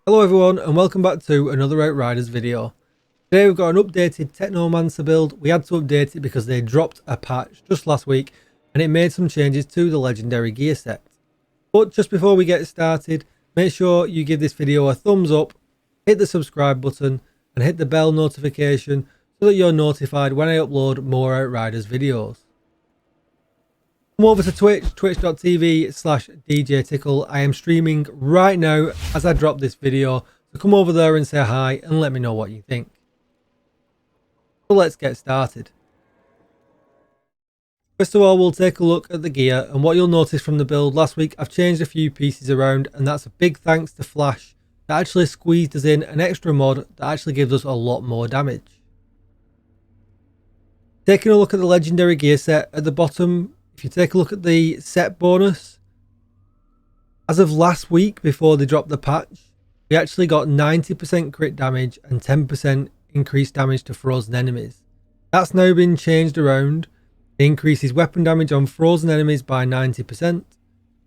Hello everyone and welcome back to another Outriders video. Today we've got an updated TECHNOMANCER build. We had to update it because they dropped a patch just last week and it made some changes to the legendary gear set. But just before we get started, make sure you give this video a thumbs up, hit the subscribe button and hit the bell notification so that you're notified when I upload more Outriders videos. Come over to Twitch, twitch.tv/DJTICKLE. I am streaming right now as I drop this video, so come over there and say hi and let me know what you think. So let's get started. First of all, we'll take a look at the gear, and what you'll notice from the build last week, I've changed a few pieces around, and that's a big thanks to Flash that actually squeezed us in an extra mod that actually gives us a lot more damage. Taking a look at the legendary gear set at the bottom, if you take a look at the set bonus, as of last week before they dropped the patch, we actually got 90% crit damage and 10% increased damage to frozen enemies. That's now been changed around. It increases weapon damage on frozen enemies by 90%.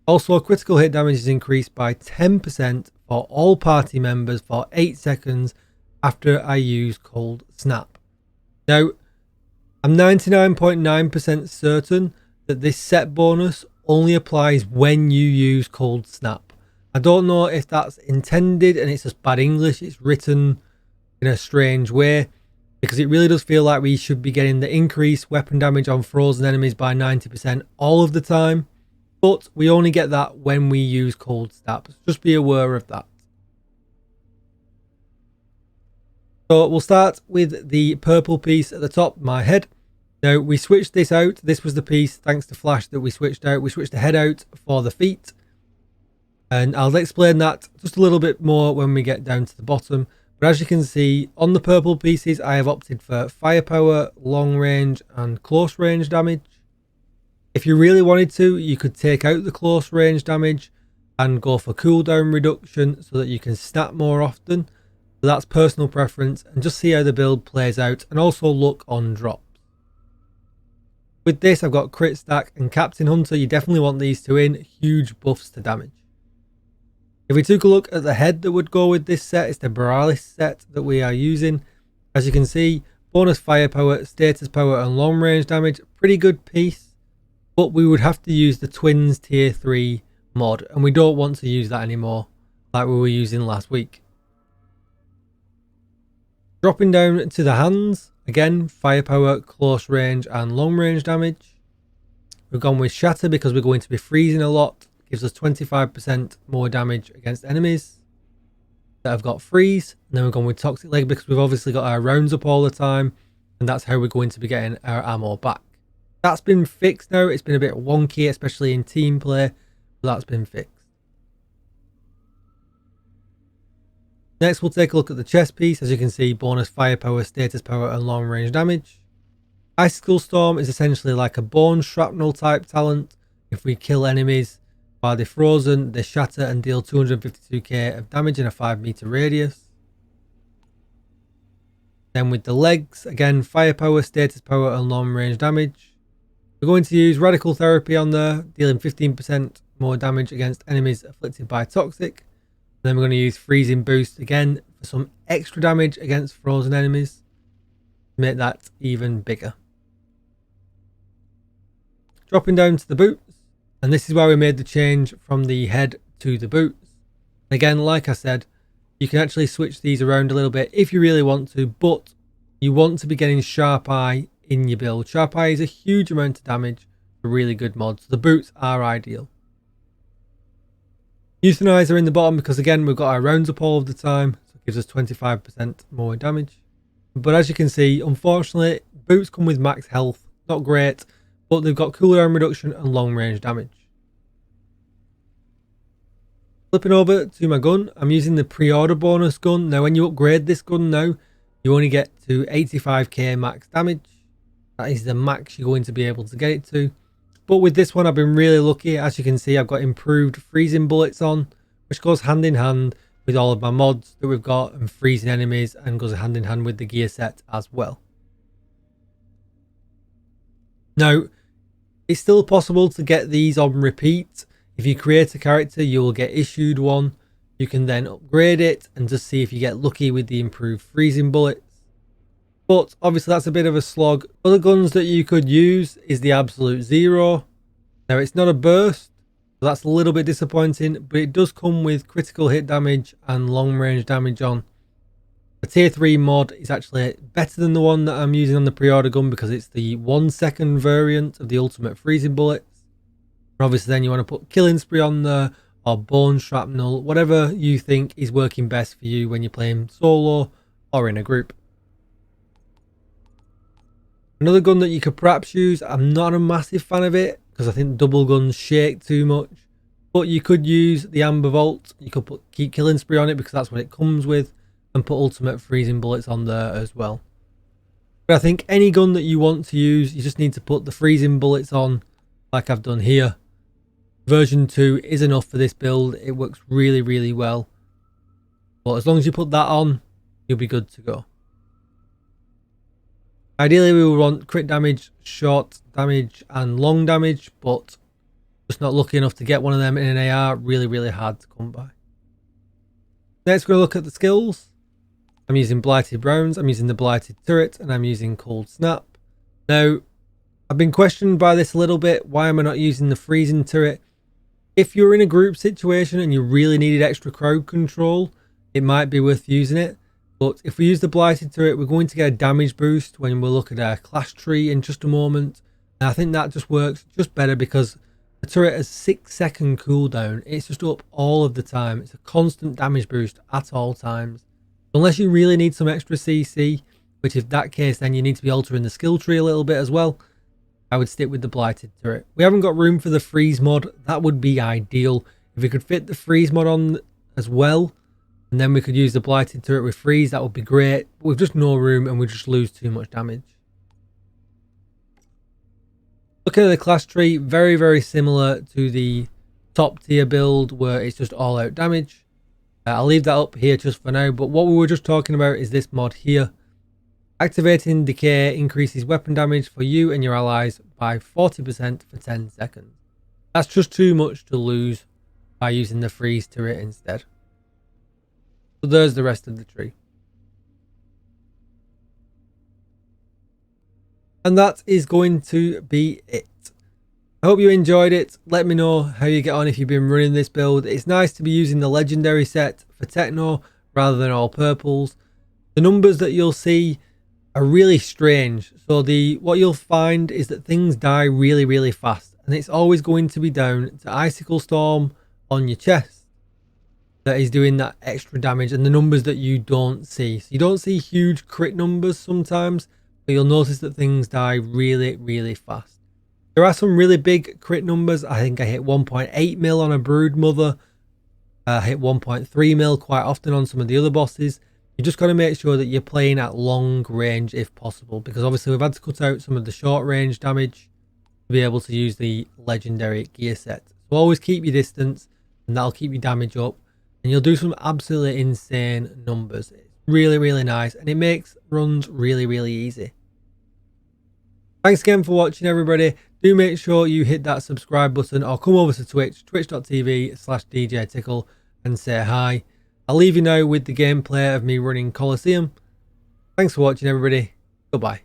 Also, critical hit damage is increased by 10% for all party members for 8 seconds after I use Cold Snap. Now, I'm 99.9% certain that this set bonus only applies when you use Cold Snap. I don't know if that's intended and it's just bad English. It's written in a strange way because it really does feel like we should be getting the increased weapon damage on frozen enemies by 90% all of the time, but we only get that when we use Cold Snap. So just be aware of that. So we'll start with the purple piece at the top, my head. Now, we switched this out. This was the piece, thanks to Flash, that we switched out. We switched the head out for the feet. And I'll explain that just a little bit more when we get down to the bottom. But as you can see, on the purple pieces, I have opted for firepower, long range, and close range damage. If you really wanted to, you could take out the close range damage and go for cooldown reduction so that you can snap more often. So that's personal preference, and just see how the build plays out, and also look on drop. With this, I've got Crit Stack and Captain Hunter. You definitely want these two in. Huge buffs to damage. If we took a look at the head that would go with this set, it's the Borealis set that we are using. As you can see, bonus firepower, status power and long range damage. Pretty good piece. But we would have to use the Twins tier 3 mod. And we don't want to use that anymore like we were using last week. Dropping down to the hands. Again, firepower, close range and long range damage. We've gone with Shatter because we're going to be freezing a lot. Gives us 25% more damage against enemies that have got freeze. And then we've gone with Toxic Leg because we've obviously got our rounds up all the time. And that's how we're going to be getting our ammo back. That's been fixed now. It's been a bit wonky, especially in team play. But that's been fixed. Next, we'll take a look at the chest piece. As you can see, bonus firepower, status power and long range damage. Icicle Storm is essentially like a bone shrapnel type talent. If we kill enemies while they're frozen, they shatter and deal 252k of damage in a 5-meter radius. Then with the legs, again, firepower, status power and long range damage. We're going to use Radical Therapy on there, dealing 15% more damage against enemies afflicted by Toxic. Then we're going to use Freezing Boost again for some extra damage against frozen enemies to make that even bigger. Dropping down to the boots, and this is where we made the change from the head to the boots. Again, like I said, you can actually switch these around a little bit if you really want to, but you want to be getting Sharp Eye in your build. Sharp Eye is a huge amount of damage for really good mods. The boots are ideal. Euthanizer in the bottom because again we've got our rounds up all of the time, so it gives us 25% more damage. But as you can see, unfortunately, boots come with max health, not great, but they've got cooldown reduction and long range damage. Flipping over to my gun, I'm using the pre-order bonus gun. Now when you upgrade this gun now, you only get to 85k max damage. That is the max you're going to be able to get it to. But with this one, I've been really lucky. As you can see, I've got improved freezing bullets on, which goes hand in hand with all of my mods that we've got and freezing enemies, and goes hand in hand with the gear set as well. Now, it's still possible to get these on repeat. If you create a character, you will get issued one. You can then upgrade it and just see if you get lucky with the improved freezing bullets. But obviously that's a bit of a slog. Other guns that you could use is the Absolute Zero. Now it's not a burst, so that's a little bit disappointing, but it does come with critical hit damage and long range damage on. The tier 3 mod is actually better than the one that I'm using on the pre-order gun because it's the 1 second variant of the ultimate freezing bullets. And obviously then you want to put Killing Spree on there, or Bone Shrapnel, whatever you think is working best for you when you're playing solo or in a group. Another gun that you could perhaps use, I'm not a massive fan of it because I think double guns shake too much, but you could use the Amber Vault. You could keep Killing Spree on it because that's what it comes with, and put ultimate freezing bullets on there as well. But I think any gun that you want to use, you just need to put the freezing bullets on like I've done here. Version 2 is enough for this build. It works really, really well. But as long as you put that on, you'll be good to go. Ideally, we would want crit damage, short damage, and long damage, but just not lucky enough to get one of them in an AR. Really, really hard to come by. Next, we're going to look at the skills. I'm using Blighted Rounds, I'm using the Blighted Turret, and I'm using Cold Snap. Now, I've been questioned by this a little bit. Why am I not using the Freezing Turret? If you're in a group situation and you really needed extra crowd control, it might be worth using it. But if we use the Blighted Turret, we're going to get a damage boost when we look at our class tree in just a moment. And I think that just works just better because the turret has 6-second cooldown. It's just up all of the time. It's a constant damage boost at all times. Unless you really need some extra CC, which if that case, then you need to be altering the skill tree a little bit as well. I would stick with the Blighted Turret. We haven't got room for the Freeze mod. That would be ideal. If we could fit the Freeze mod on as well, and then we could use the Blighted Turret with Freeze, that would be great. But we've just no room and we just lose too much damage. Looking at the class tree, very, very similar to the top tier build where it's just all out damage. I'll leave that up here just for now, but what we were just talking about is this mod here. Activating Decay increases weapon damage for you and your allies by 40% for 10 seconds. That's just too much to lose by using the Freeze Turret instead. So there's the rest of the tree. And that is going to be it. I hope you enjoyed it. Let me know how you get on if you've been running this build. It's nice to be using the legendary set for Techno rather than all purples. The numbers that you'll see are really strange. So what you'll find is that things die really, really fast. And it's always going to be down to Icicle Storm on your chest that is doing that extra damage, and the numbers that you don't see. So you don't see huge crit numbers sometimes, but you'll notice that things die really, really fast. There are some really big crit numbers. I think I hit 1.8 mil on a Brood Mother. I hit 1.3 mil quite often on some of the other bosses. You just got to make sure that you're playing at long range if possible, because obviously we've had to cut out some of the short range damage to be able to use the legendary gear set. So always keep your distance, and that'll keep your damage up, and you'll do some absolutely insane numbers. It's really, really nice, and it makes runs really, really easy. Thanks again for watching, everybody. Do make sure you hit that subscribe button or come over to Twitch, twitch.tv/DJTICKLE, and say hi. I'll leave you now with the gameplay of me running Coliseum. Thanks for watching, everybody. Goodbye.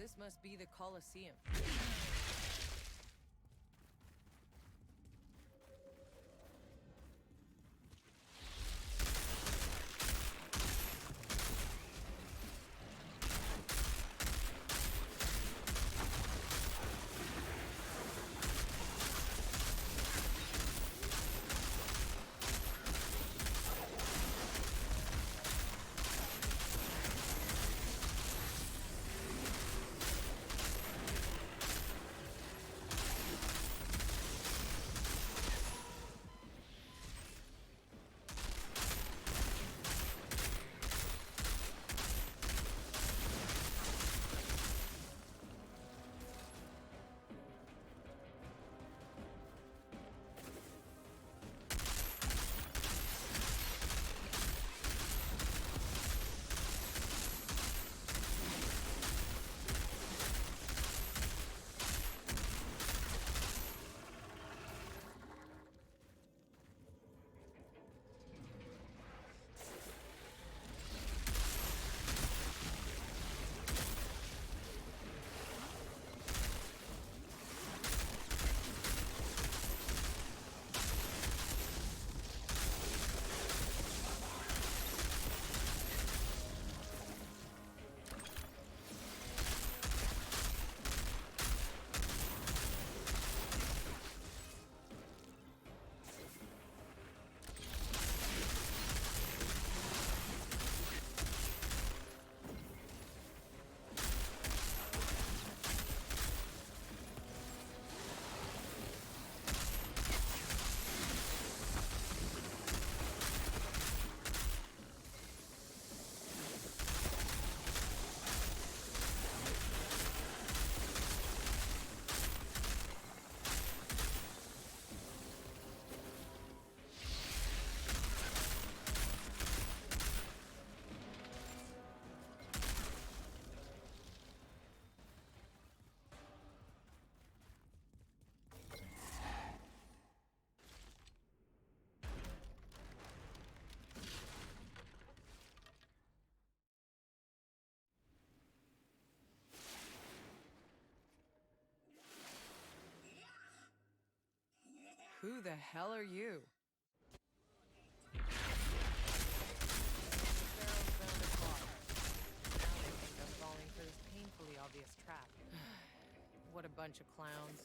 This must be the Colosseum. Who the hell are you? The Pharaoh found a car. Now they think I'm falling for this painfully obvious trap. What a bunch of clowns.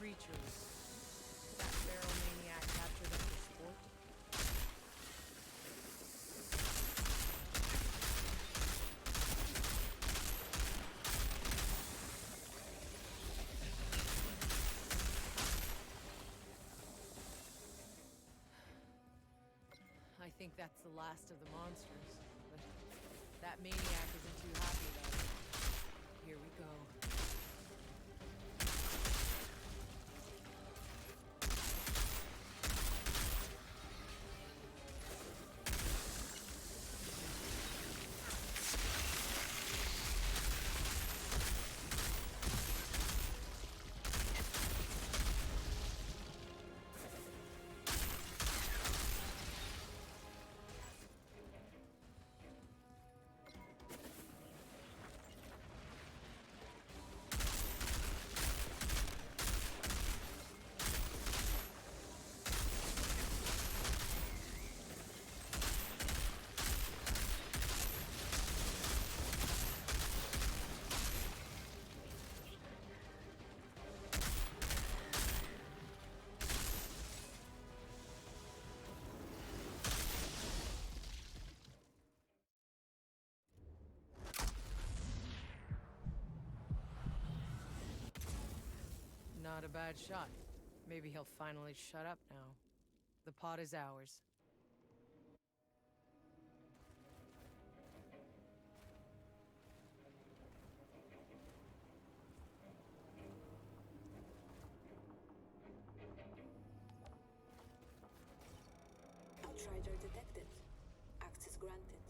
Creatures. That Pharaoh maniac captured them for sport? I think that's the last of the monsters, but that maniac isn't too happy about it. Here we go. Not a bad shot. Maybe he'll finally shut up now. The pot is ours. Outrider detected. Access granted.